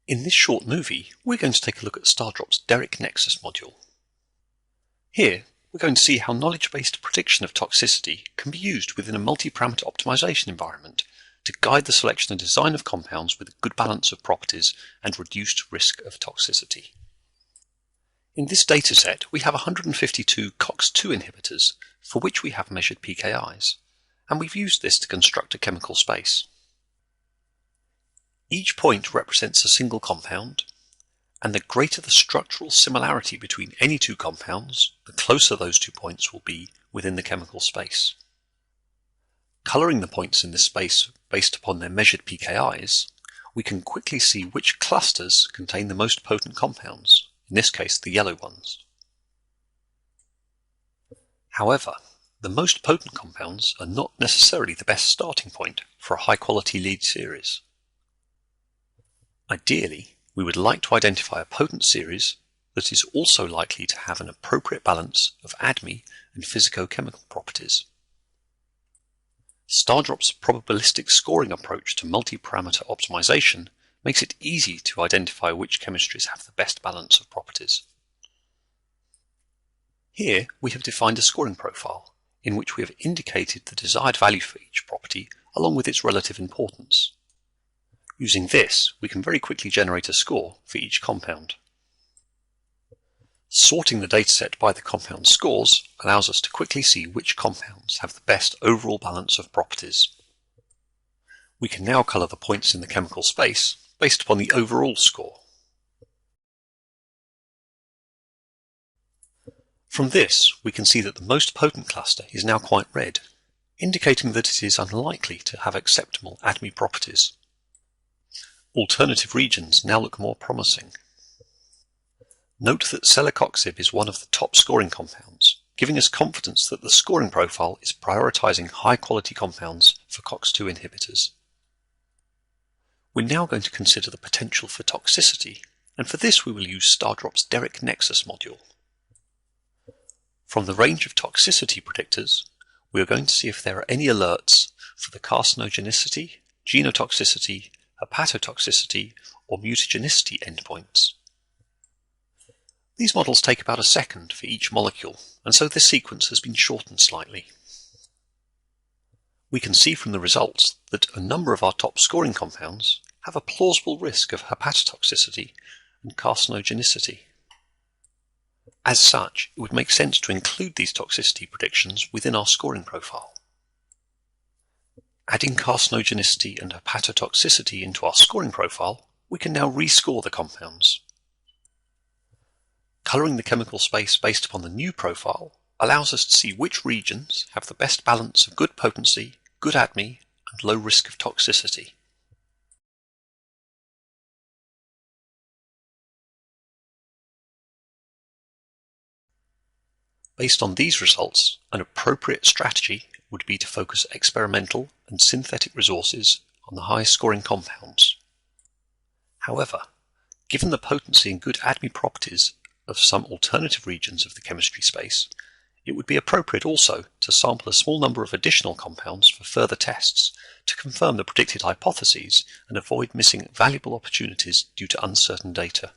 In this short movie, we're going to take a look at StarDrop's Derrick Nexus module. Here, we're going to see how knowledge-based prediction of toxicity can be used within a multi-parameter optimization environment to guide the selection and design of compounds with a good balance of properties and reduced risk of toxicity. In this dataset, we have 152 COX-2 inhibitors for which we have measured pKis, and we've used this to construct a chemical space. Each point represents a single compound, and the greater the structural similarity between any two compounds, the closer those 2 points will be within the chemical space. Colouring the points in this space based upon their measured pKis, we can quickly see which clusters contain the most potent compounds, in this case the yellow ones. However, the most potent compounds are not necessarily the best starting point for a high-quality lead series. Ideally, we would like to identify a potent series that is also likely to have an appropriate balance of ADME and physicochemical properties. StarDrop's probabilistic scoring approach to multi-parameter optimization makes it easy to identify which chemistries have the best balance of properties. Here we have defined a scoring profile in which we have indicated the desired value for each property along with its relative importance. Using this, we can very quickly generate a score for each compound. Sorting the dataset by the compound scores allows us to quickly see which compounds have the best overall balance of properties. We can now colour the points in the chemical space based upon the overall score. From this, we can see that the most potent cluster is now quite red, indicating that it is unlikely to have acceptable ADME properties. Alternative regions now look more promising. Note that celecoxib is one of the top scoring compounds, giving us confidence that the scoring profile is prioritizing high-quality compounds for COX-2 inhibitors. We're now going to consider the potential for toxicity, and for this we will use StarDrop's Derrick Nexus module. From the range of toxicity predictors, we are going to see if there are any alerts for the carcinogenicity, genotoxicity, hepatotoxicity, or mutagenicity endpoints. These models take about a second for each molecule, and so this sequence has been shortened slightly. We can see from the results that a number of our top scoring compounds have a plausible risk of hepatotoxicity and carcinogenicity. As such, it would make sense to include these toxicity predictions within our scoring profile. Adding carcinogenicity and hepatotoxicity into our scoring profile, we can now rescore the compounds. Colouring the chemical space based upon the new profile allows us to see which regions have the best balance of good potency, good ADME, and low risk of toxicity. Based on these results, an appropriate strategy would be to focus experimental and synthetic resources on the highest scoring compounds. However, given the potency and good ADME properties of some alternative regions of the chemistry space, it would be appropriate also to sample a small number of additional compounds for further tests to confirm the predicted hypotheses and avoid missing valuable opportunities due to uncertain data.